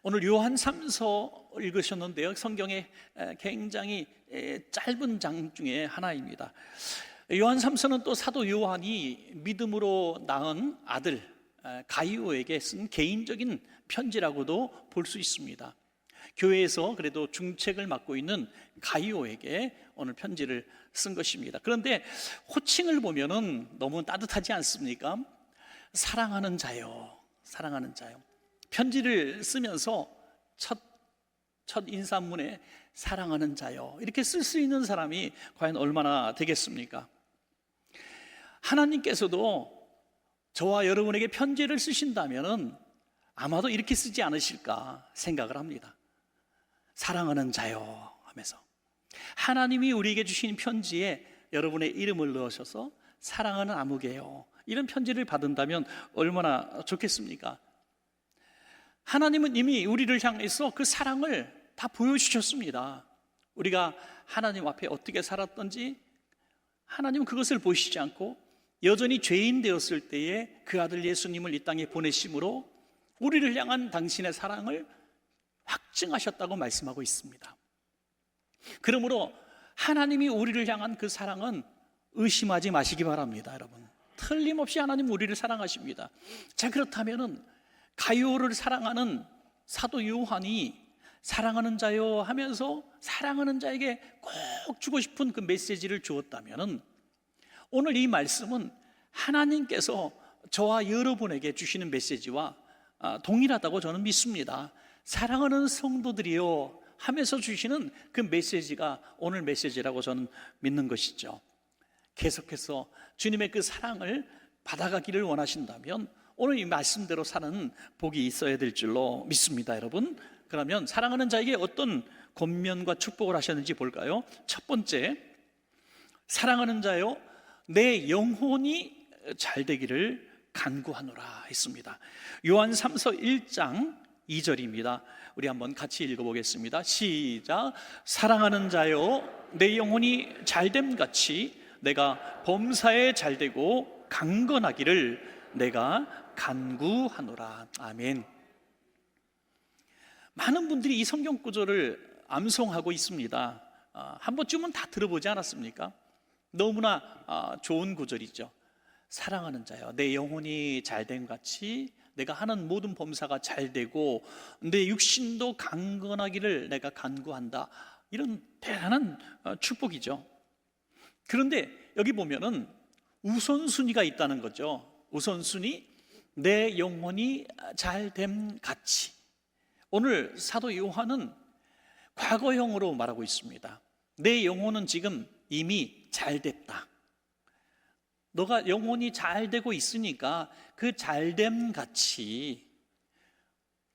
오늘 요한 3서 읽으셨는데요, 성경의 굉장히 짧은 장 중에 하나입니다. 요한 3서는 또 사도 요한이 믿음으로 낳은 아들 가이오에게 쓴 개인적인 편지라고도 볼 수 있습니다. 교회에서 그래도 중책을 맡고 있는 가이오에게 오늘 편지를 쓴 것입니다. 그런데 호칭을 보면은 너무 따뜻하지 않습니까? 사랑하는 자요, 사랑하는 자요. 편지를 쓰면서 첫 인사문에 사랑하는 자요, 이렇게 쓸 수 있는 사람이 과연 얼마나 되겠습니까? 하나님께서도 저와 여러분에게 편지를 쓰신다면 아마도 이렇게 쓰지 않으실까 생각을 합니다. 사랑하는 자요 하면서 하나님이 우리에게 주신 편지에 여러분의 이름을 넣으셔서 사랑하는 아무개요, 이런 편지를 받은다면 얼마나 좋겠습니까? 하나님은 이미 우리를 향해서 그 사랑을 다 보여주셨습니다. 우리가 하나님 앞에 어떻게 살았던지 하나님은 그것을 보시지 않고 여전히 죄인 되었을 때에 그 아들 예수님을 이 땅에 보내심으로 우리를 향한 당신의 사랑을 확증하셨다고 말씀하고 있습니다. 그러므로 하나님이 우리를 향한 그 사랑은 의심하지 마시기 바랍니다. 여러분, 틀림없이 하나님 우리를 사랑하십니다. 자, 그렇다면은 가이오를 사랑하는 사도 요한이 사랑하는 자요 하면서 사랑하는 자에게 꼭 주고 싶은 그 메시지를 주었다면은 오늘 이 말씀은 하나님께서 저와 여러분에게 주시는 메시지와 동일하다고 저는 믿습니다. 사랑하는 성도들이요 하면서 주시는 그 메시지가 오늘 메시지라고 저는 믿는 것이죠. 계속해서 주님의 그 사랑을 받아가기를 원하신다면 오늘 이 말씀대로 사는 복이 있어야 될 줄로 믿습니다. 여러분, 그러면 사랑하는 자에게 어떤 권면과 축복을 하셨는지 볼까요? 첫 번째, 사랑하는 자요, 내 영혼이 잘 되기를 간구하노라 했습니다. 요한 3서 1장 2절입니다. 우리 한번 같이 읽어보겠습니다. 시작. 사랑하는 자요, 내 영혼이 잘됨 같이 내가 범사에 잘되고 강건하기를 내가 간구하노라. 아멘. 많은 분들이 이 성경 구절을 암송하고 있습니다. 한 번쯤은 다 들어보지 않았습니까? 너무나 좋은 구절이죠. 사랑하는 자요, 내 영혼이 잘됨 같이 내가 하는 모든 범사가 잘되고 내 육신도 강건하기를 내가 간구한다. 이런 대단한 축복이죠. 그런데 여기 보면은 우선순위가 있다는 거죠. 우선순위, 내 영혼이 잘됨 같이. 오늘 사도 요한은 과거형으로 말하고 있습니다. 내 영혼은 지금 이미 잘됐다. 너가 영혼이 잘되고 있으니까 그 잘됨 같이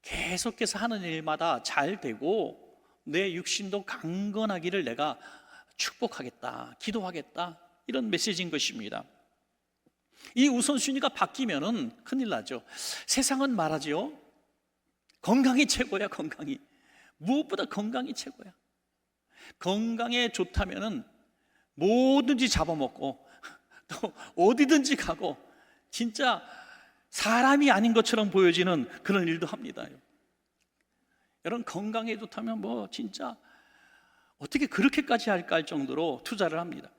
계속해서 하는 일마다 잘되고 내 육신도 강건하기를 내가 축복하겠다, 기도하겠다, 이런 메시지인 것입니다. 이 우선순위가 바뀌면은 큰일 나죠. 세상은 말하지요, 건강이 최고야. 건강이 무엇보다 건강이 최고야. 건강에 좋다면은 뭐든지 잡아먹고 또 어디든지 가고 진짜 사람이 아닌 것처럼 보여지는 그런 일도 합니다. 여러분, 건강에 좋다면 뭐 진짜 어떻게 그렇게까지 할까 할 정도로 투자를 합니다.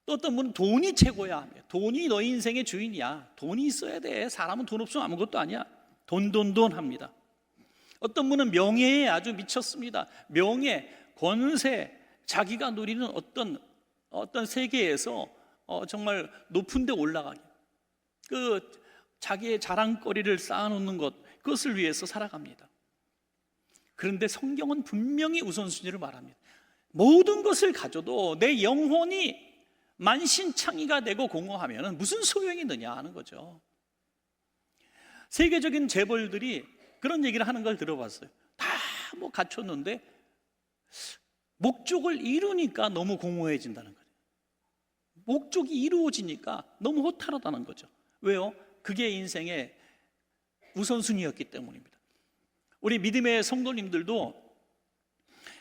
또 어떤 분은 돈이 최고야. 돈이 너희 인생의 주인이야. 돈이 있어야 돼. 사람은 돈 없으면 아무것도 아니야. 돈 합니다. 어떤 분은 명예에 아주 미쳤습니다. 명예, 권세, 자기가 누리는 어떤 세계에서 정말 높은 데 올라가기, 그 자기의 자랑거리를 쌓아놓는 것, 그것을 위해서 살아갑니다. 그런데 성경은 분명히 우선순위를 말합니다. 모든 것을 가져도 내 영혼이 만신창이가 되고 공허하면 무슨 소용이 있느냐 하는 거죠. 세계적인 재벌들이 그런 얘기를 하는 걸 들어봤어요. 다 뭐 갖췄는데 목적을 이루니까 너무 공허해진다는 거예요. 목적이 이루어지니까 너무 허탈하다는 거죠. 왜요? 그게 인생의 우선순위였기 때문입니다. 우리 믿음의 성도님들도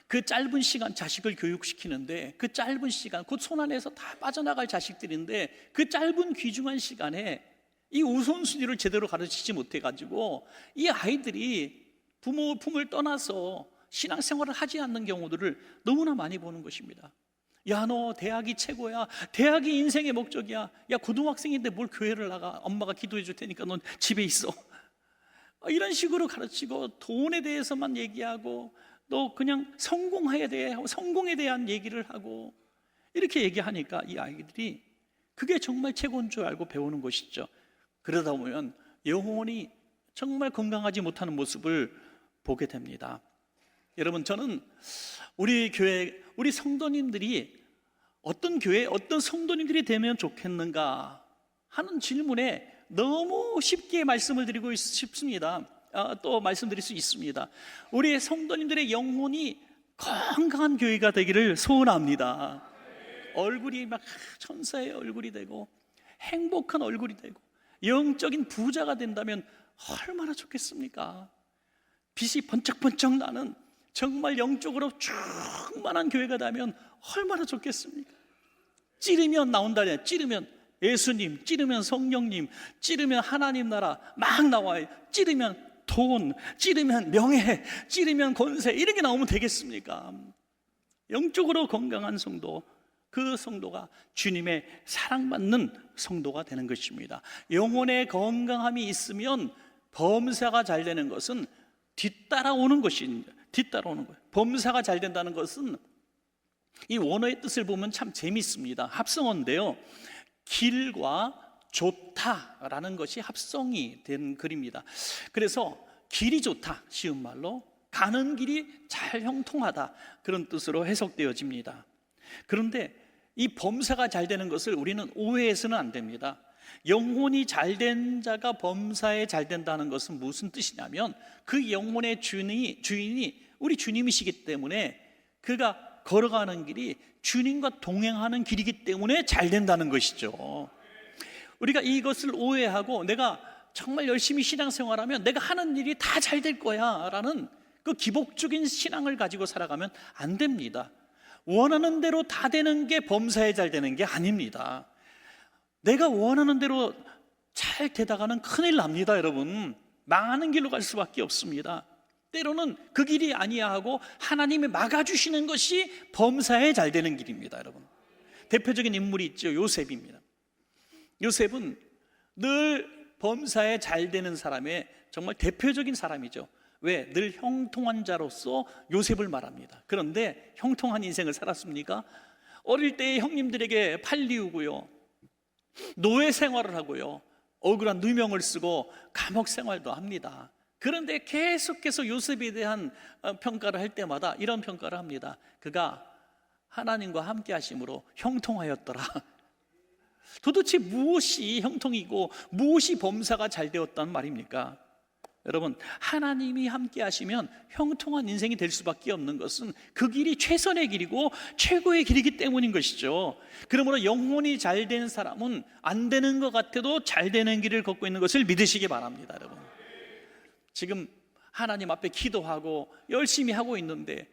그 짧은 시간 자식을 교육시키는데, 그 짧은 시간, 곧 손 안에서 다 빠져나갈 자식들인데 그 짧은 귀중한 시간에 이 우선순위를 제대로 가르치지 못해가지고 이 아이들이 부모 품을 떠나서 신앙생활을 하지 않는 경우들을 너무나 많이 보는 것입니다. 야, 너 대학이 최고야. 대학이 인생의 목적이야. 야, 고등학생인데 뭘 교회를 나가. 엄마가 기도해 줄 테니까 넌 집에 있어. 이런 식으로 가르치고 돈에 대해서만 얘기하고 또 그냥 성공해야 돼. 성공에 대한 얘기를 하고 이렇게 얘기하니까 이 아이들이 그게 정말 최고인 줄 알고 배우는 것이죠. 그러다 보면 영혼이 정말 건강하지 못하는 모습을 보게 됩니다. 여러분, 저는 우리 교회, 우리 성도님들이 어떤 교회, 어떤 성도님들이 되면 좋겠는가 하는 질문에 너무 쉽게 말씀을 드리고 싶습니다. 또 말씀드릴 수 있습니다. 우리 성도님들의 영혼이 건강한 교회가 되기를 소원합니다. 얼굴이 막 천사의 얼굴이 되고 행복한 얼굴이 되고 영적인 부자가 된다면 얼마나 좋겠습니까? 빛이 번쩍번쩍 나는 정말 영적으로 충만한 교회가 되면 얼마나 좋겠습니까? 찌르면 나온다냐. 찌르면 예수님, 찌르면 성령님, 찌르면 하나님 나라 막 나와요. 찌르면 돈, 찌르면 명예, 찌르면 권세, 이런 게 나오면 되겠습니까? 영적으로 건강한 성도, 그 성도가 주님의 사랑받는 성도가 되는 것입니다. 영혼의 건강함이 있으면 범사가 잘 되는 것은 뒤따라오는 것입니다. 뒤따라오는 거예요. 범사가 잘 된다는 것은 이 원어의 뜻을 보면 참 재밌습니다. 합성어인데요, 길과 좋다라는 것이 합성이 된 글입니다. 그래서 길이 좋다, 쉬운 말로 가는 길이 잘 형통하다, 그런 뜻으로 해석되어집니다. 그런데 이 범사가 잘 되는 것을 우리는 오해해서는 안 됩니다. 영혼이 잘된 자가 범사에 잘 된다는 것은 무슨 뜻이냐면 그 영혼의 주인이 우리 주님이시기 때문에 그가 걸어가는 길이 주님과 동행하는 길이기 때문에 잘 된다는 것이죠. 우리가 이것을 오해하고 내가 정말 열심히 신앙생활하면 내가 하는 일이 다 잘 될 거야 라는 그 기복적인 신앙을 가지고 살아가면 안 됩니다. 원하는 대로 다 되는 게 범사에 잘 되는 게 아닙니다. 내가 원하는 대로 잘 되다가는 큰일 납니다. 여러분, 망하는 길로 갈 수밖에 없습니다. 때로는 그 길이 아니야 하고 하나님이 막아주시는 것이 범사에 잘 되는 길입니다. 여러분, 대표적인 인물이 있죠. 요셉입니다. 요셉은 늘 범사에 잘 되는 사람의 정말 대표적인 사람이죠. 왜? 늘 형통한 자로서 요셉을 말합니다. 그런데 형통한 인생을 살았습니까? 어릴 때 형님들에게 팔리우고요, 노예 생활을 하고요, 억울한 누명을 쓰고 감옥 생활도 합니다. 그런데 계속해서 요셉에 대한 평가를 할 때마다 이런 평가를 합니다. 그가 하나님과 함께 하심으로 형통하였더라. 도대체 무엇이 형통이고 무엇이 범사가 잘 되었단 말입니까? 여러분, 하나님이 함께 하시면 형통한 인생이 될 수밖에 없는 것은 그 길이 최선의 길이고 최고의 길이기 때문인 것이죠. 그러므로 영혼이 잘 된 사람은 안 되는 것 같아도 잘 되는 길을 걷고 있는 것을 믿으시기 바랍니다. 여러분, 지금 하나님 앞에 기도하고 열심히 하고 있는데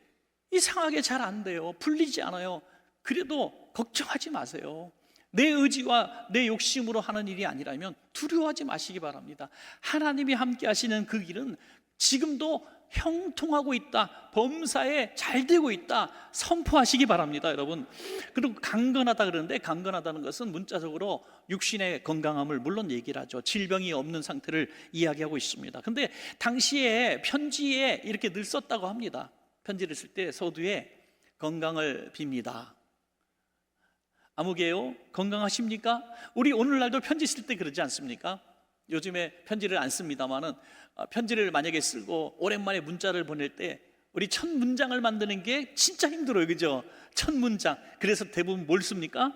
이상하게 잘 안 돼요. 풀리지 않아요. 그래도 걱정하지 마세요. 내 의지와 내 욕심으로 하는 일이 아니라면 두려워하지 마시기 바랍니다. 하나님이 함께 하시는 그 길은 지금도 형통하고 있다, 범사에 잘 되고 있다 선포하시기 바랍니다. 여러분, 그리고 강건하다 그러는데, 강건하다는 것은 문자적으로 육신의 건강함을 물론 얘기를 하죠. 질병이 없는 상태를 이야기하고 있습니다. 근데 당시에 편지에 이렇게 늘 썼다고 합니다. 편지를 쓸 때 서두에 건강을 빕니다. 아무개요, 건강하십니까? 우리 오늘날도 편지 쓸 때 그러지 않습니까? 요즘에 편지를 안 씁니다만은 편지를 만약에 쓰고 오랜만에 문자를 보낼 때 우리 첫 문장을 만드는 게 진짜 힘들어요. 그죠? 첫 문장. 그래서 대부분 뭘 씁니까?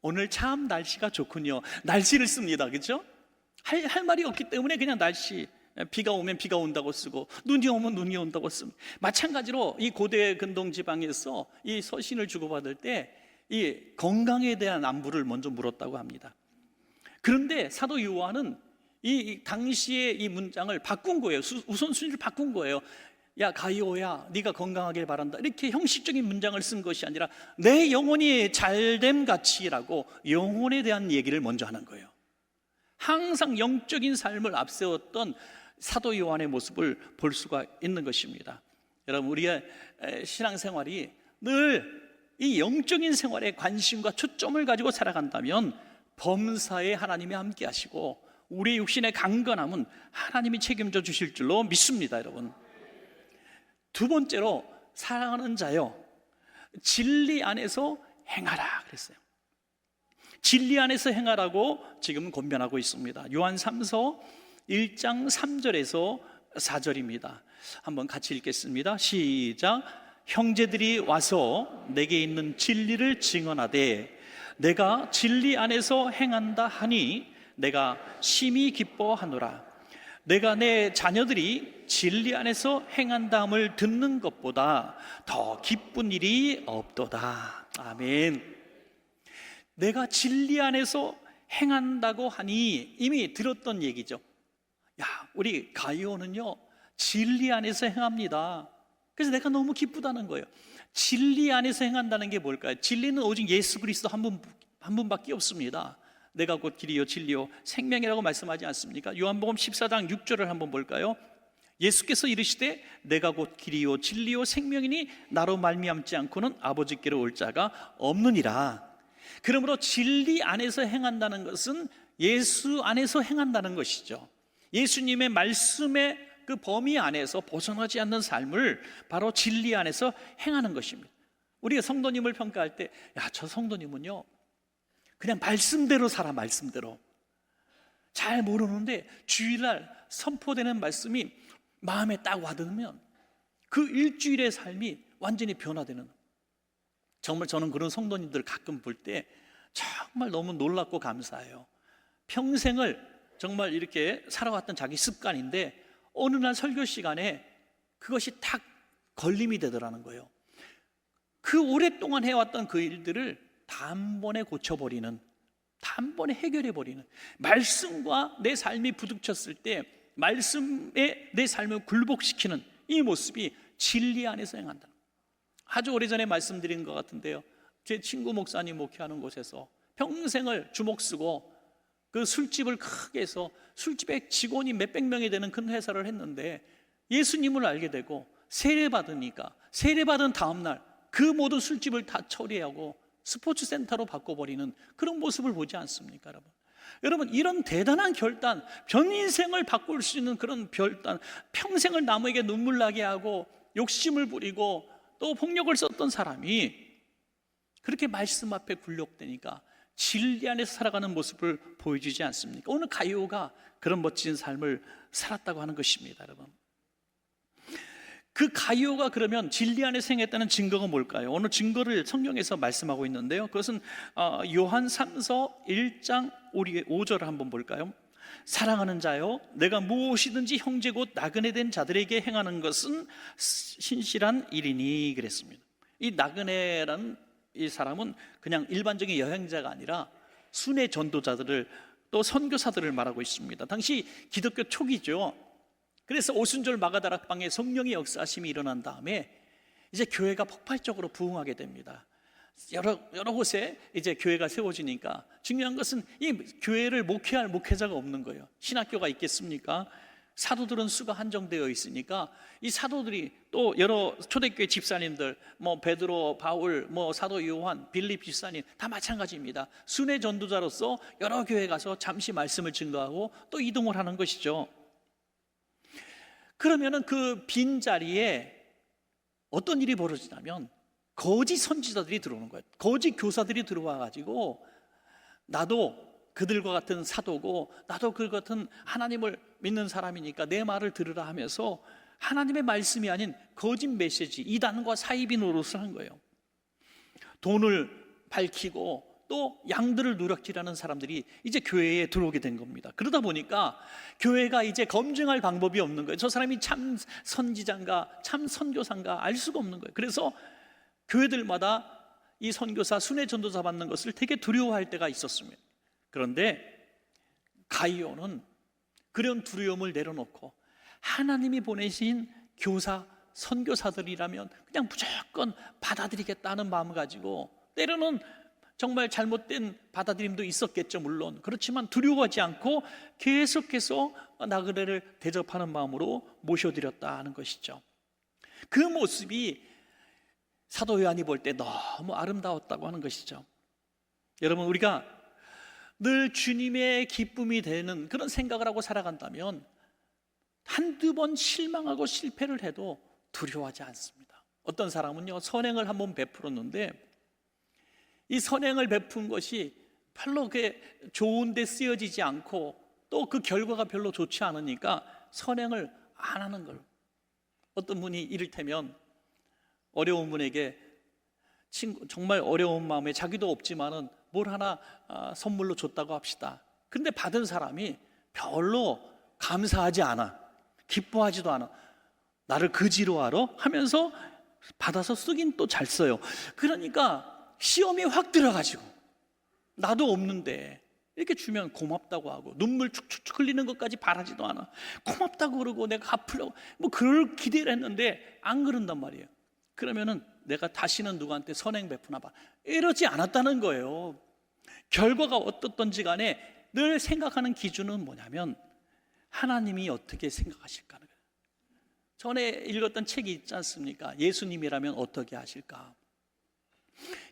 오늘 참 날씨가 좋군요. 날씨를 씁니다. 그죠? 할 말이 없기 때문에 그냥 날씨, 비가 오면 비가 온다고 쓰고 눈이 오면 눈이 온다고 씁니다. 마찬가지로 이 고대 근동 지방에서 이 서신을 주고받을 때 이 건강에 대한 안부를 먼저 물었다고 합니다. 그런데 사도 요한은 이 당시에 이 문장을 바꾼 거예요. 우선순위를 바꾼 거예요. 야 가이오야, 네가 건강하길 바란다, 이렇게 형식적인 문장을 쓴 것이 아니라 내 영혼이 잘됨 같이라고 영혼에 대한 얘기를 먼저 하는 거예요. 항상 영적인 삶을 앞세웠던 사도 요한의 모습을 볼 수가 있는 것입니다. 여러분, 우리의 신앙생활이 늘 이 영적인 생활에 관심과 초점을 가지고 살아간다면 범사에 하나님이 함께 하시고 우리의 육신의 강건함은 하나님이 책임져 주실 줄로 믿습니다. 여러분, 두 번째로 사랑하는 자여 진리 안에서 행하라 그랬어요. 진리 안에서 행하라고 지금 권면하고 있습니다. 요한 3서 1장 3절에서 4절입니다. 한번 같이 읽겠습니다. 시작. 형제들이 와서 내게 있는 진리를 증언하되 내가 진리 안에서 행한다 하니 내가 심히 기뻐하노라. 내가 내 자녀들이 진리 안에서 행한다함을 듣는 것보다 더 기쁜 일이 없도다. 아멘. 내가 진리 안에서 행한다고 하니 이미 들었던 얘기죠. 야, 우리 가이오는요 진리 안에서 행합니다. 그래서 내가 너무 기쁘다는 거예요. 진리 안에서 행한다는 게 뭘까요? 진리는 오직 예수 그리스도 한 분밖에 없습니다. 내가 곧 길이요 진리요 생명이라고 말씀하지 않습니까? 요한복음 14장 6절을 한번 볼까요? 예수께서 이르시되 내가 곧 길이요 진리요 생명이니 나로 말미암지 않고는 아버지께로 올 자가 없느니라. 그러므로 진리 안에서 행한다는 것은 예수 안에서 행한다는 것이죠. 예수님의 말씀의 그 범위 안에서 벗어나지 않는 삶을 바로 진리 안에서 행하는 것입니다. 우리가 성도님을 평가할 때 야, 저 성도님은요 그냥 말씀대로 살아. 말씀대로 잘 모르는데 주일날 선포되는 말씀이 마음에 딱 와닿으면 그 일주일의 삶이 완전히 변화되는, 정말 저는 그런 성도님들 가끔 볼 때 정말 너무 놀랍고 감사해요. 평생을 정말 이렇게 살아왔던 자기 습관인데 어느 날 설교 시간에 그것이 탁 걸림이 되더라는 거예요. 그 오랫동안 해왔던 그 일들을 단번에 고쳐버리는, 단번에 해결해버리는, 말씀과 내 삶이 부딪혔을 때 말씀에 내 삶을 굴복시키는 이 모습이 진리 안에서 행한다. 아주 오래전에 말씀드린 것 같은데요, 제 친구 목사님 목회하는 곳에서 평생을 주먹 쓰고 그 술집을 크게 해서 술집에 직원이 몇백 명이 되는 큰 회사를 했는데 예수님을 알게 되고 세례받으니까 세례받은 다음날 그 모든 술집을 다 처리하고 스포츠센터로 바꿔버리는 그런 모습을 보지 않습니까? 여러분, 이런 대단한 결단, 전 인생을 바꿀 수 있는 그런 결단, 평생을 남에게 눈물 나게 하고 욕심을 부리고 또 폭력을 썼던 사람이 그렇게 말씀 앞에 굴욕되니까 진리 안에서 살아가는 모습을 보여주지 않습니까? 오늘 가이오가 그런 멋진 삶을 살았다고 하는 것입니다. 여러분, 그 가이오가 그러면 진리 안에서 행했다는 증거가 뭘까요? 오늘 증거를 성경에서 말씀하고 있는데요, 그것은 요한 3서 1장 5절을 한번 볼까요? 사랑하는 자여 내가 무엇이든지 형제 곧 나그네 된 자들에게 행하는 것은 신실한 일이니 그랬습니다. 이 나그네라는 이 사람은 그냥 일반적인 여행자가 아니라 순회 전도자들을, 또 선교사들을 말하고 있습니다. 당시 기독교 초기죠. 그래서 오순절 마가다락방에 성령의 역사하심이 일어난 다음에 이제 교회가 폭발적으로 부흥하게 됩니다. 여러 곳에 이제 교회가 세워지니까 중요한 것은 이 교회를 목회할 목회자가 없는 거예요. 신학교가 있겠습니까? 사도들은 수가 한정되어 있으니까 이 사도들이, 또 여러 초대교회 집사님들, 뭐 베드로, 바울, 뭐 사도 요한, 빌립 집사님 다 마찬가지입니다. 순회 전도자로서 여러 교회 가서 잠시 말씀을 증거하고 또 이동을 하는 것이죠. 그러면은 그 빈자리에 어떤 일이 벌어지냐면 거짓 선지자들이 들어오는 거예요. 거짓 교사들이 들어와 가지고 나도 그들과 같은 사도고 나도 그 같은 하나님을 믿는 사람이니까 내 말을 들으라 하면서 하나님의 말씀이 아닌 거짓 메시지, 이단과 사이비 노릇을 한 거예요. 돈을 밝히고 또 양들을 누락질하는 사람들이 이제 교회에 들어오게 된 겁니다. 그러다 보니까 교회가 이제 검증할 방법이 없는 거예요. 저 사람이 참 선지자인가 참 선교사인가 알 수가 없는 거예요. 그래서 교회들마다 이 선교사, 순회 전도사 받는 것을 되게 두려워할 때가 있었습니다. 그런데 가이오는 그런 두려움을 내려놓고 하나님이 보내신 교사, 선교사들이라면 그냥 무조건 받아들이겠다는 마음을 가지고, 때로는 정말 잘못된 받아들임도 있었겠죠, 물론. 그렇지만 두려워하지 않고 계속해서 나그네를 대접하는 마음으로 모셔드렸다는 것이죠. 그 모습이 사도 요한이 볼 때 너무 아름다웠다고 하는 것이죠. 여러분, 우리가 늘 주님의 기쁨이 되는 그런 생각을 하고 살아간다면 한두 번 실망하고 실패를 해도 두려워하지 않습니다. 어떤 사람은요, 선행을 한번 베풀었는데 이 선행을 베푼 것이 별로 좋은 데 쓰여지지 않고 또 그 결과가 별로 좋지 않으니까 선행을 안 하는 걸. 어떤 분이 이를테면 어려운 분에게 정말 어려운 마음에 자기도 없지만은 뭘 하나 선물로 줬다고 합시다. 근데 받은 사람이 별로 감사하지 않아, 기뻐하지도 않아. 나를 그지로 하러 하면서 받아서 쓰긴 또 잘 써요. 그러니까 시험이 확 들어가지고 나도 없는데 이렇게 주면 고맙다고 하고 눈물 축축축 흘리는 것까지 바라지도 않아. 고맙다고 그러고 내가 갚으려고 뭐 그럴 기대를 했는데 안 그런단 말이에요. 그러면은 내가 다시는 누구한테 선행 베푸나 봐, 이러지 않았다는 거예요. 결과가 어떻든지 간에 늘 생각하는 기준은 뭐냐면 하나님이 어떻게 생각하실까 하는 거예요. 전에 읽었던 책이 있지 않습니까? 예수님이라면 어떻게 하실까?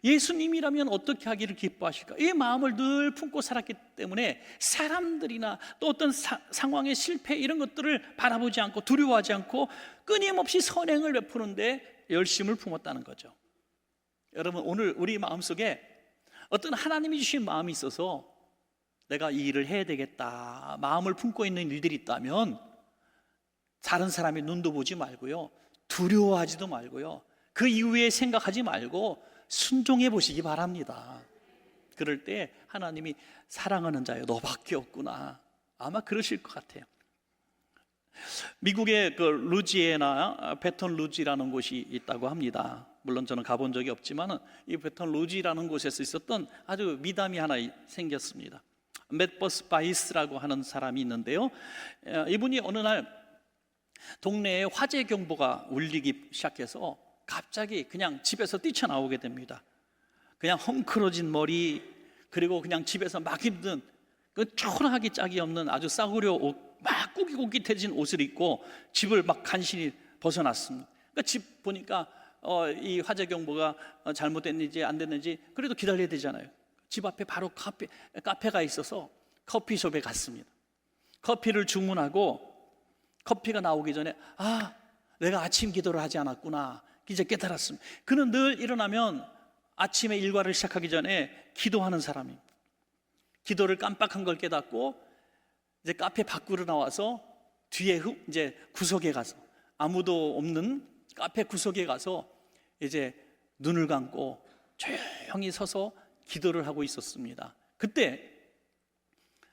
예수님이라면 어떻게 하기를 기뻐하실까? 이 마음을 늘 품고 살았기 때문에 사람들이나 또 어떤 상황의 실패 이런 것들을 바라보지 않고 두려워하지 않고 끊임없이 선행을 베푸는데 열심을 품었다는 거죠. 여러분, 오늘 우리 마음속에 어떤 하나님이 주신 마음이 있어서 내가 이 일을 해야 되겠다 마음을 품고 있는 일들이 있다면 다른 사람의 눈도 보지 말고요, 두려워하지도 말고요, 그 이후에 생각하지 말고 순종해 보시기 바랍니다. 그럴 때 하나님이 사랑하는 자여 너밖에 없구나, 아마 그러실 것 같아요. 미국의 그 루지애나 베턴 루지라는 곳이 있다고 합니다. 물론 저는 가본 적이 없지만 이 베턴 루지라는 곳에서 있었던 아주 미담이 하나 생겼습니다. 맷버스 바이스라고 하는 사람이 있는데요, 이분이 어느 날 동네에 화재 경보가 울리기 시작해서 갑자기 그냥 집에서 뛰쳐나오게 됩니다. 그냥 헝클어진 머리, 그리고 그냥 집에서 막 입는 그 초라하기 짝이 없는 아주 싸구려 옷, 막 꾸깃꾸깃해진 옷을 입고 집을 막 간신히 벗어났습니다. 그러니까 집 보니까 이 화재 경보가 잘못됐는지 안 됐는지 그래도 기다려야 되잖아요. 집 앞에 바로 카페가 있어서 커피숍에 갔습니다. 커피를 주문하고 커피가 나오기 전에 내가 아침 기도를 하지 않았구나 이제 깨달았습니다. 그는 늘 일어나면 아침에 일과를 시작하기 전에 기도하는 사람입니다. 기도를 깜빡한 걸 깨닫고 이제 카페 밖으로 나와서 뒤에 이제 구석에 가서, 아무도 없는 카페 구석에 가서 이제 눈을 감고 조용히 서서 기도를 하고 있었습니다. 그때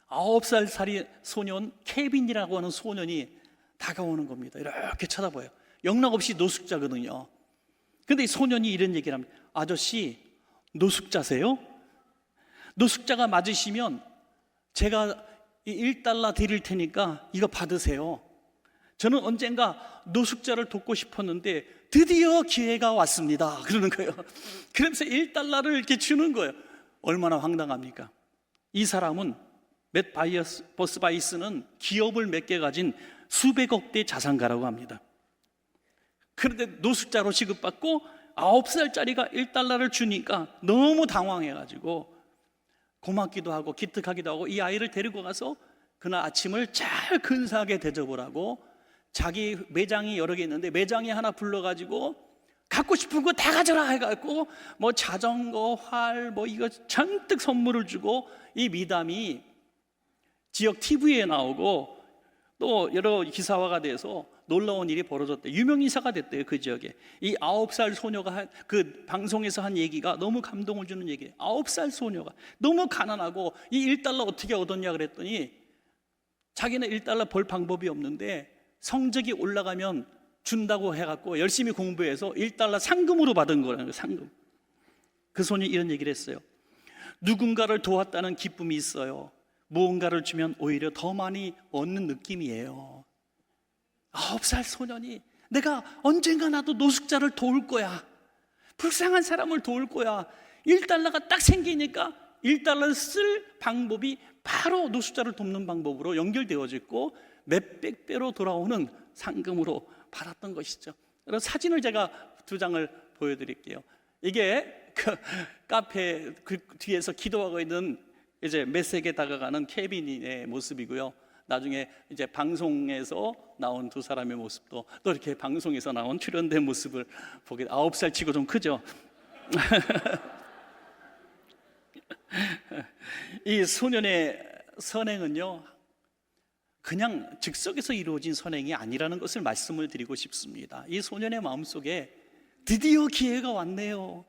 9살짜리 소년 케빈이라고 하는 소년이 다가오는 겁니다. 이렇게 쳐다봐요. 영락없이 노숙자거든요. 근데 이 소년이 이런 얘기를 합니다. 아저씨, 노숙자세요? 노숙자가 맞으시면 제가 이 1달러 드릴 테니까 이거 받으세요. 저는 언젠가 노숙자를 돕고 싶었는데 드디어 기회가 왔습니다. 그러는 거예요. 그러면서 1달러를 이렇게 주는 거예요. 얼마나 황당합니까? 이 사람은 버스 바이스는 기업을 몇 개 가진 수백억 대 자산가라고 합니다. 그런데 노숙자로 취급받고 9살짜리가 1달러를 주니까 너무 당황해가지고 고맙기도 하고 기특하기도 하고 이 아이를 데리고 가서 그날 아침을 잘 근사하게 대접을 하고 자기 매장이 여러 개 있는데 매장에 하나 불러가지고 갖고 싶은 거 다 가져라 해갖고 뭐 자전거, 활, 뭐 이거 잔뜩 선물을 주고 이 미담이 지역 TV에 나오고 또 여러 기사화가 돼서 놀라운 일이 벌어졌대요. 유명인사가 됐대요. 그 지역에. 이 9살 소녀가 그 방송에서 한 얘기가 너무 감동을 주는 얘기예요. 9살 소녀가 너무 가난하고 이 1달러 어떻게 얻었냐 그랬더니 자기는 1달러 벌 방법이 없는데 성적이 올라가면 준다고 해갖고 열심히 공부해서 1달러 상금으로 받은 거라는 거예요. 상금. 그 소녀이 이런 얘기를 했어요. 누군가를 도왔다는 기쁨이 있어요. 무언가를 주면 오히려 더 많이 얻는 느낌이에요. 9살 소년이 내가 언젠가 나도 노숙자를 도울 거야, 불쌍한 사람을 도울 거야, $1가 딱 생기니까 $1를 쓸 방법이 바로 노숙자를 돕는 방법으로 연결되어져 있고 몇백 배로 돌아오는 상금으로 받았던 것이죠. 그래서 사진을 제가 2장을 보여드릴게요. 이게 그 카페 그 뒤에서 기도하고 있는 이제 메섹에 다가가는 케빈의 모습이고요. 나중에 이제 방송에서 나온 2사람의 모습도 또 이렇게 방송에서 나온 출연된 모습을 보게 9살 치고 좀 크죠. 이 소년의 선행은요, 그냥 즉석에서 이루어진 선행이 아니라는 것을 말씀을 드리고 싶습니다. 이 소년의 마음속에 드디어 기회가 왔네요.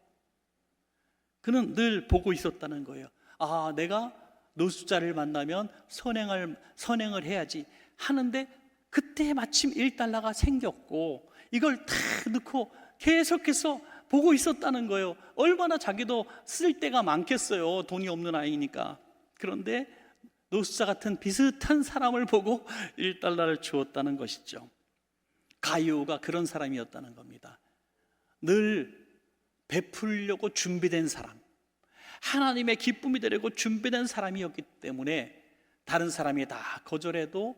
그는 늘 보고 있었다는 거예요. 아, 내가 노숙자를 만나면 선행을 해야지 하는데, 그때 마침 $1가 생겼고 이걸 다 넣고 계속해서 보고 있었다는 거예요. 얼마나 자기도 쓸 데가 많겠어요. 돈이 없는 아이니까. 그런데 노숙자 같은 비슷한 사람을 보고 $1를 주었다는 것이죠. 가이오가 그런 사람이었다는 겁니다. 늘 베풀려고 준비된 사람, 하나님의 기쁨이 되려고 준비된 사람이었기 때문에 다른 사람이 다 거절해도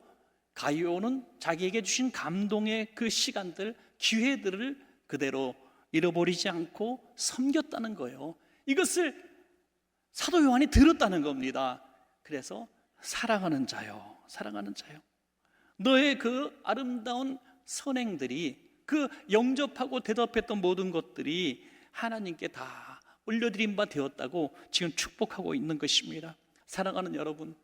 가이오는 자기에게 주신 감동의 그 시간들, 기회들을 그대로 잃어버리지 않고 섬겼다는 거예요. 이것을 사도 요한이 들었다는 겁니다. 그래서 사랑하는 자요, 사랑하는 자요, 너의 그 아름다운 선행들이, 그 영접하고 대답했던 모든 것들이 하나님께 다 올려드린 바 되었다고 지금 축복하고 있는 것입니다. 사랑하는 여러분,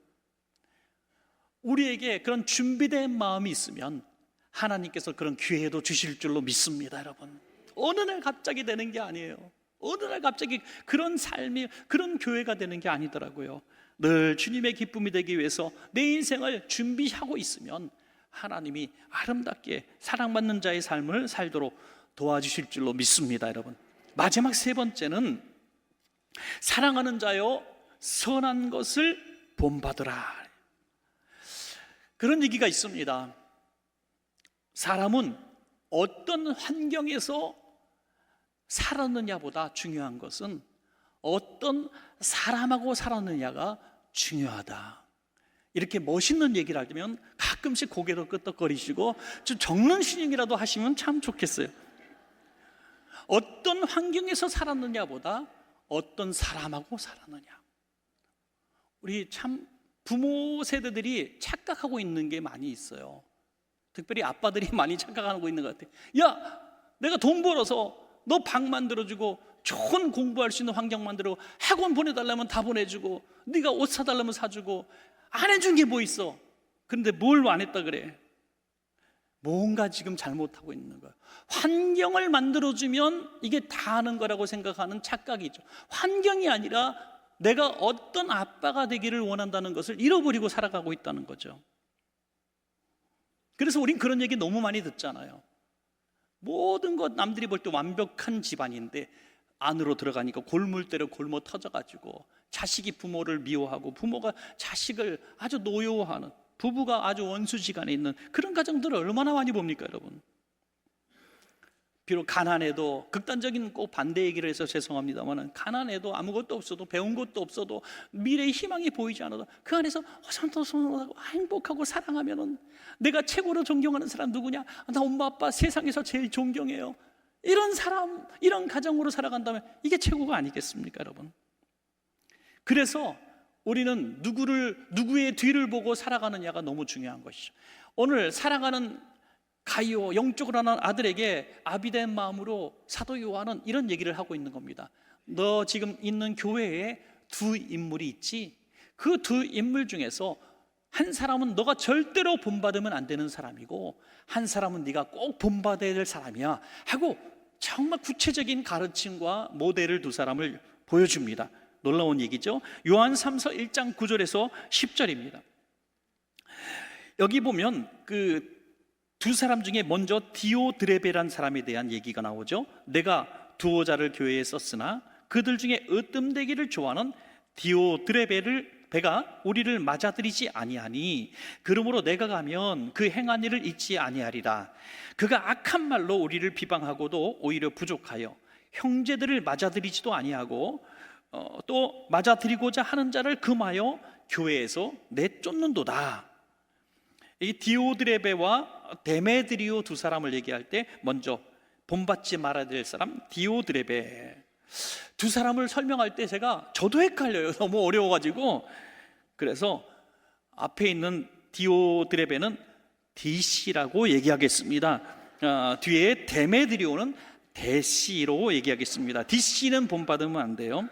우리에게 그런 준비된 마음이 있으면 하나님께서 그런 기회도 주실 줄로 믿습니다. 여러분, 어느 날 갑자기 되는 게 아니에요. 어느 날 갑자기 그런 삶이, 그런 교회가 되는 게 아니더라고요. 늘 주님의 기쁨이 되기 위해서 내 인생을 준비하고 있으면 하나님이 아름답게 사랑받는 자의 삶을 살도록 도와주실 줄로 믿습니다. 여러분, 마지막 3번째는 사랑하는 자여 선한 것을 본받으라. 그런 얘기가 있습니다. 사람은 어떤 환경에서 살았느냐보다 중요한 것은 어떤 사람하고 살았느냐가 중요하다. 이렇게 멋있는 얘기를 하면 가끔씩 고개도 끄덕거리시고 좀 적는 신용이라도 하시면 참 좋겠어요. 어떤 환경에서 살았느냐보다 어떤 사람하고 살았느냐. 우리 참 부모 세대들이 착각하고 있는 게 많이 있어요. 특별히 아빠들이 많이 착각하고 있는 것 같아요. 야, 내가 돈 벌어서 너 방 만들어주고 좋은 공부할 수 있는 환경 만들고 학원 보내달라면 다 보내주고 네가 옷 사달라면 사주고 안 해준 게 뭐 있어. 그런데 뭘 안 했다 그래. 뭔가 지금 잘못하고 있는 거예요. 환경을 만들어주면 이게 다 하는 거라고 생각하는 착각이죠. 환경이 아니라 내가 어떤 아빠가 되기를 원한다는 것을 잃어버리고 살아가고 있다는 거죠. 그래서 우린 그런 얘기 너무 많이 듣잖아요. 모든 것 남들이 볼 때 완벽한 집안인데 안으로 들어가니까 골물대로 골머 터져가지고 자식이 부모를 미워하고 부모가 자식을 아주 노여워하는, 부부가 아주 원수지간에 있는 그런 가정들을 얼마나 많이 봅니까 여러분. 비록 가난해도, 극단적인 꼭 반대 얘기를 해서 죄송합니다만, 가난해도 아무것도 없어도 배운 것도 없어도 미래의 희망이 보이지 않아도 그 안에서 어선하고 행복하고 사랑하면은 내가 최고로 존경하는 사람 누구냐? 나 엄마 아빠 세상에서 제일 존경해요. 이런 사람, 이런 가정으로 살아간다면 이게 최고가 아니겠습니까 여러분? 그래서 우리는 누구의 뒤를 보고 살아가느냐가 너무 중요한 것이죠. 오늘 사랑하는 가이오, 영적으로 하는 아들에게 아비된 마음으로 사도 요한은 이런 얘기를 하고 있는 겁니다. 너 지금 있는 교회에 2 인물이 있지? 그 2 인물 중에서 한 사람은 너가 절대로 본받으면 안 되는 사람이고 한 사람은 네가 꼭 본받아야 될 사람이야 하고 정말 구체적인 가르침과 모델을 2 사람을 보여줍니다. 놀라운 얘기죠. 요한 3서 1장 9절에서 10절입니다. 여기 보면 그 2 사람 중에 먼저 디오드레베라는 사람에 대한 얘기가 나오죠. 내가 두어 자를 교회에 썼으나 그들 중에 으뜸되기를 좋아하는 디오드레베가 우리를 맞아들이지 아니하니 그러므로 내가 가면 그 행한 일을 잊지 아니하리라. 그가 악한 말로 우리를 비방하고도 오히려 부족하여 형제들을 맞아들이지도 아니하고 또 맞아들이고자 하는 자를 금하여 교회에서 내쫓는도다. 이 디오드레베와 데메드리오 두 사람을 얘기할 때 먼저 본받지 말아야 될 사람 디오드레베, 두 사람을 설명할 때 저도 헷갈려요. 너무 어려워가지고. 그래서 앞에 있는 디오드레베는 디시라고 얘기하겠습니다. 뒤에 데메드리오는 데시로 얘기하겠습니다. 디시는 본받으면 안 돼요.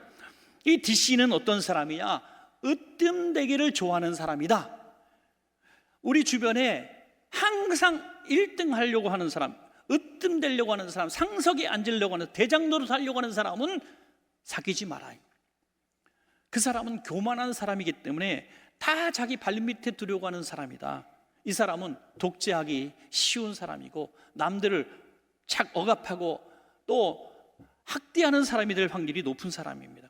이 디시는 어떤 사람이냐? 으뜸되기를 좋아하는 사람이다. 우리 주변에 항상 1등 하려고 하는 사람, 으뜸되려고 하는 사람, 상석에 앉으려고 하는, 대장 노릇하려고 하는 사람은 사귀지 말아요. 그 사람은 교만한 사람이기 때문에 다 자기 발밑에 두려고 하는 사람이다. 이 사람은 독재하기 쉬운 사람이고 남들을 착 억압하고 또 학대하는 사람이 될 확률이 높은 사람입니다.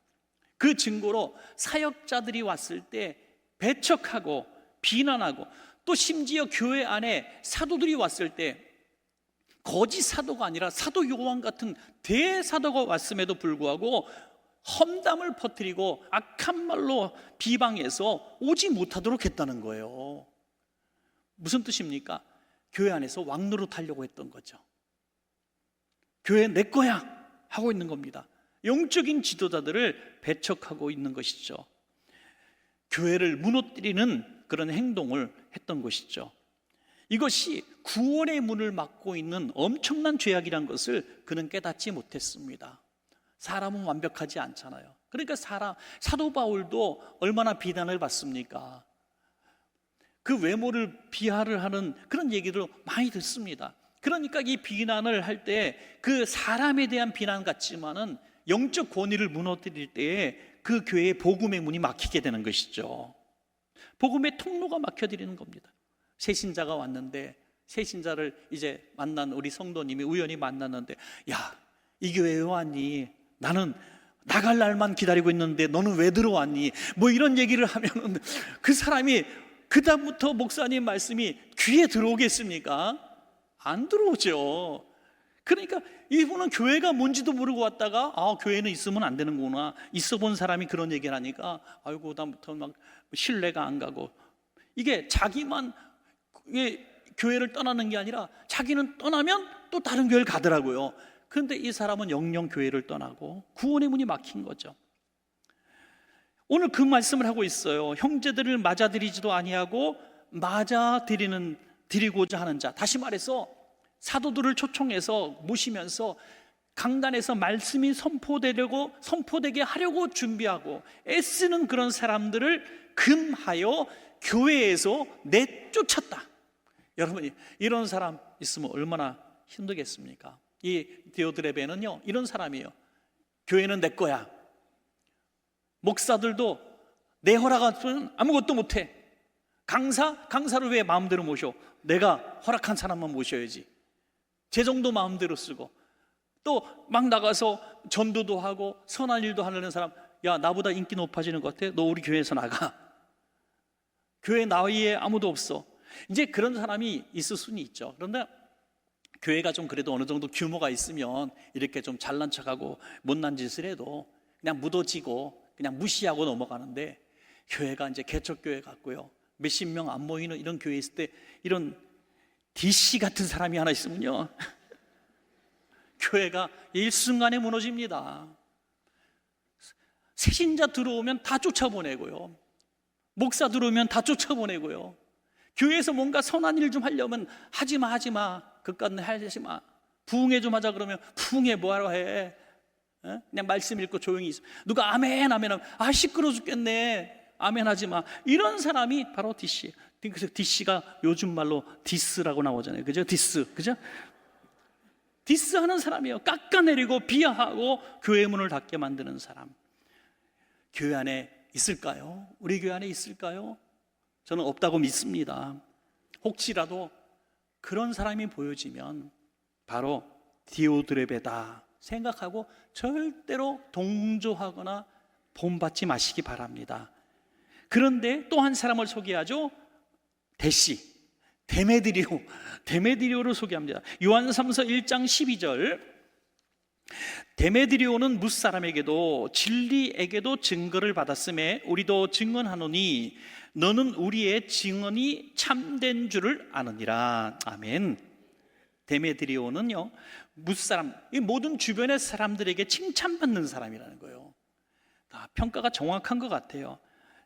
그 증거로 사역자들이 왔을 때 배척하고 비난하고, 또 심지어 교회 안에 사도들이 왔을 때 거짓 사도가 아니라 사도 요한 같은 대사도가 왔음에도 불구하고 험담을 퍼뜨리고 악한 말로 비방해서 오지 못하도록 했다는 거예요. 무슨 뜻입니까? 교회 안에서 왕노릇하려고 했던 거죠. 교회 내 거야 하고 있는 겁니다. 영적인 지도자들을 배척하고 있는 것이죠. 교회를 무너뜨리는 그런 행동을 했던 것이죠. 이것이 구원의 문을 막고 있는 엄청난 죄악이란 것을 그는 깨닫지 못했습니다. 사람은 완벽하지 않잖아요. 그러니까 사도 바울도 얼마나 비난을 받습니까? 그 외모를 비하를 하는 그런 얘기를 많이 듣습니다. 그러니까 이 비난을 할 때 그 사람에 대한 비난 같지만은 영적 권위를 무너뜨릴 때에 그 교회의 복음의 문이 막히게 되는 것이죠. 복음의 통로가 막혀드리는 겁니다. 새신자가 왔는데, 새신자를 이제 만난 우리 성도님이 우연히 만났는데, 야, 이 교회에 왔니? 나는 나갈 날만 기다리고 있는데 너는 왜 들어왔니? 뭐 이런 얘기를 하면 그 사람이 그다음부터 목사님 말씀이 귀에 들어오겠습니까? 안 들어오죠. 그러니까 이분은 교회가 뭔지도 모르고 왔다가 교회는 있으면 안 되는구나, 있어 본 사람이 그런 얘기를 하니까 아이고 그다음부터 막 신뢰가 안 가고, 이게 자기만 교회를 떠나는 게 아니라 자기는 떠나면 또 다른 교회를 가더라고요. 그런데 이 사람은 영영 교회를 떠나고 구원의 문이 막힌 거죠. 오늘 그 말씀을 하고 있어요. 형제들을 맞아들이지도 아니하고 드리고자 하는 자. 다시 말해서 사도들을 초청해서 모시면서 강단에서 말씀이 선포되게 하려고 준비하고 애쓰는 그런 사람들을 금하여 교회에서 내쫓았다. 여러분이 이런 사람 있으면 얼마나 힘들겠습니까? 이 디오드레베는요 이런 사람이에요. 교회는 내 거야. 목사들도 내 허락 없으면 아무것도 못해. 강사를 왜 마음대로 모셔? 내가 허락한 사람만 모셔야지. 재정도 마음대로 쓰고, 또 막 나가서 전도도 하고 선한 일도 하려는 사람, 야, 나보다 인기 높아지는 것 같아? 너 우리 교회에서 나가. 교회 나위에 아무도 없어. 이제 그런 사람이 있을 수는 있죠. 그런데 교회가 좀 그래도 어느 정도 규모가 있으면 이렇게 좀 잘난 척하고 못난 짓을 해도 그냥 묻어지고 그냥 무시하고 넘어가는데, 교회가 이제 개척교회 같고요, 몇십 명 안 모이는 이런 교회 있을 때 이런 DC 같은 사람이 하나 있으면요 교회가 일순간에 무너집니다. 새신자 들어오면 다 쫓아보내고요, 목사 들어오면 다 쫓아보내고요, 교회에서 뭔가 선한 일 좀 하려면 하지마 그깟 하지마, 부흥회 좀 하자 그러면 부흥회 뭐하러 해? 그냥 말씀 읽고 조용히 있어. 누가 아멘 하면 시끄러워 죽겠네, 아멘 하지마. 이런 사람이 바로 DC. 그래서 DC가 요즘 말로 디스라고 나오잖아요. 그죠? 그죠? 디스하는 사람이에요. 깎아내리고 비하하고 교회 문을 닫게 만드는 사람. 교회 안에 있을까요? 우리 교회 안에 있을까요? 저는 없다고 믿습니다. 혹시라도 그런 사람이 보여지면 바로 디오드레베다 생각하고 절대로 동조하거나 본받지 마시기 바랍니다. 그런데 또 한 사람을 소개하죠. 데메드리오를 소개합니다. 요한 3서 1장 12절, 데메드리오는 뭇사람에게도 진리에게도 증거를 받았음에 우리도 증언하노니 너는 우리의 증언이 참된 줄을 아느니라. 아멘. 데메드리오는요, 뭇사람, 이 모든 주변의 사람들에게 칭찬받는 사람이라는 거예요. 평가가 정확한 것 같아요.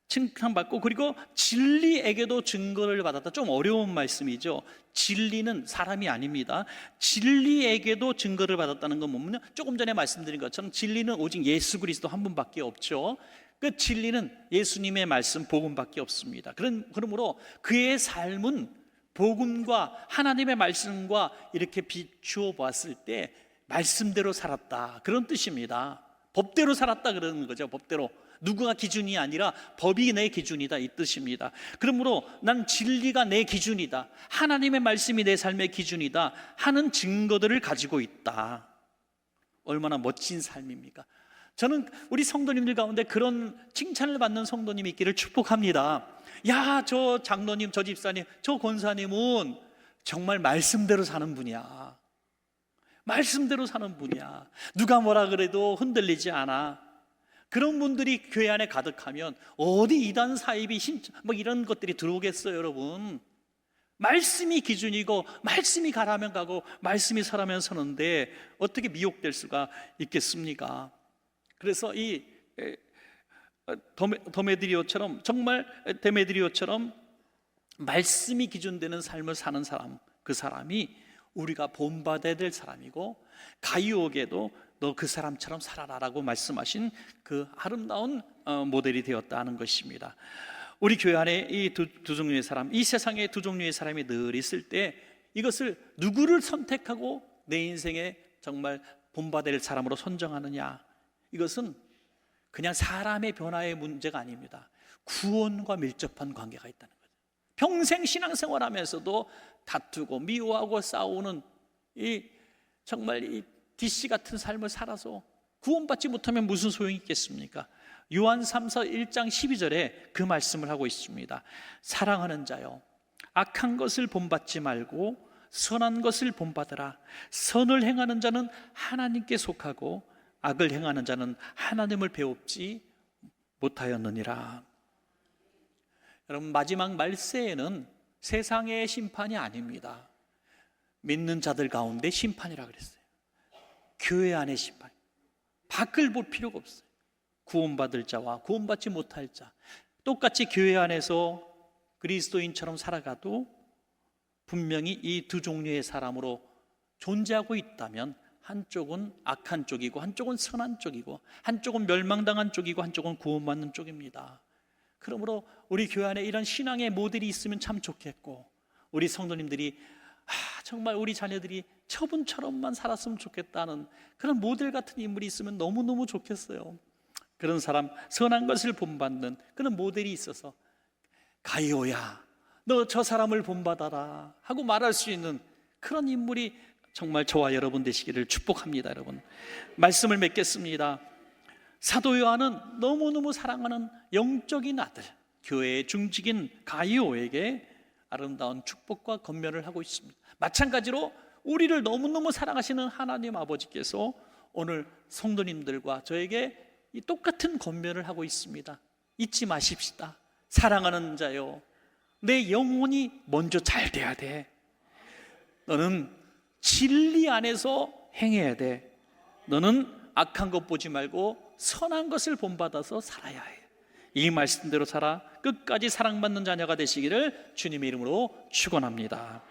칭찬받고, 그리고 진리에게도 증거를 받았다. 좀 어려운 말씀이죠. 진리는 사람이 아닙니다. 진리에게도 증거를 받았다는 건 뭐냐면, 조금 전에 말씀드린 것처럼 진리는 오직 예수 그리스도 한 분밖에 없죠. 그 진리는 예수님의 말씀, 복음밖에 없습니다. 그러므로 그의 삶은 복음과 하나님의 말씀과 이렇게 비추어 보았을 때 말씀대로 살았다, 그런 뜻입니다. 법대로 살았다 그러는 거죠. 법대로. 누구가 기준이 아니라 법이 내 기준이다, 이 뜻입니다. 그러므로 난 진리가 내 기준이다, 하나님의 말씀이 내 삶의 기준이다 하는 증거들을 가지고 있다. 얼마나 멋진 삶입니까? 저는 우리 성도님들 가운데 그런 칭찬을 받는 성도님이 있기를 축복합니다. 야, 저 장로님, 저 집사님, 저 권사님은 정말 말씀대로 사는 분이야. 말씀대로 사는 분이야. 누가 뭐라 그래도 흔들리지 않아. 그런 분들이 교회 안에 가득하면 어디 이단 사입이 뭐 이런 것들이 들어오겠어요, 여러분. 말씀이 기준이고 말씀이 가라면 가고 말씀이 서라면 서는데 어떻게 미혹될 수가 있겠습니까? 그래서 이 데메드리오처럼, 정말 데메드리오처럼 말씀이 기준되는 삶을 사는 사람, 그 사람이 우리가 본받아야 될 사람이고, 가이오에게도 너 그 사람처럼 살아라라고 말씀하신 그 아름다운 모델이 되었다는 것입니다. 우리 교회 안에 이 두 종류의 사람, 이 세상에 두 종류의 사람이 늘 있을 때 이것을 누구를 선택하고 내 인생에 정말 본받아야 될 사람으로 선정하느냐, 이것은 그냥 사람의 변화의 문제가 아닙니다. 구원과 밀접한 관계가 있다는 거죠. 평생 신앙생활하면서도 다투고 미워하고 싸우는 정말 이 DC 같은 삶을 살아서 구원받지 못하면 무슨 소용이 있겠습니까? 요한 3서 1장 12절에 그 말씀을 하고 있습니다. 사랑하는 자여, 악한 것을 본받지 말고 선한 것을 본받으라. 선을 행하는 자는 하나님께 속하고 악을 행하는 자는 하나님을 배웁지 못하였느니라. 여러분, 마지막 말세에는 세상의 심판이 아닙니다. 믿는 자들 가운데 심판이라 그랬어요. 교회 안의 심판. 밖을 볼 필요가 없어요. 구원받을 자와 구원받지 못할 자, 똑같이 교회 안에서 그리스도인처럼 살아가도 분명히 이 두 종류의 사람으로 존재하고 있다면, 한쪽은 악한 쪽이고 한쪽은 선한 쪽이고, 한쪽은 멸망당한 쪽이고 한쪽은 구원받는 쪽입니다. 그러므로 우리 교회 안에 이런 신앙의 모델이 있으면 참 좋겠고, 우리 성도님들이 정말 우리 자녀들이 저분처럼만 살았으면 좋겠다는 그런 모델 같은 인물이 있으면 너무너무 좋겠어요. 그런 사람, 선한 것을 본받는 그런 모델이 있어서 가이오야, 너 저 사람을 본받아라 하고 말할 수 있는 그런 인물이 정말 저와 여러분 되시기를 축복합니다. 여러분, 말씀을 맺겠습니다. 사도 요한은 너무너무 사랑하는 영적인 아들, 교회의 중직인 가이오에게 아름다운 축복과 권면을 하고 있습니다. 마찬가지로 우리를 너무너무 사랑하시는 하나님 아버지께서 오늘 성도님들과 저에게 이 똑같은 권면을 하고 있습니다. 잊지 마십시다. 사랑하는 자요, 내 영혼이 먼저 잘 돼야 돼. 너는 진리 안에서 행해야 돼. 너는 악한 것 보지 말고 선한 것을 본받아서 살아야 해. 이 말씀대로 살아 끝까지 사랑받는 자녀가 되시기를 주님의 이름으로 축원합니다.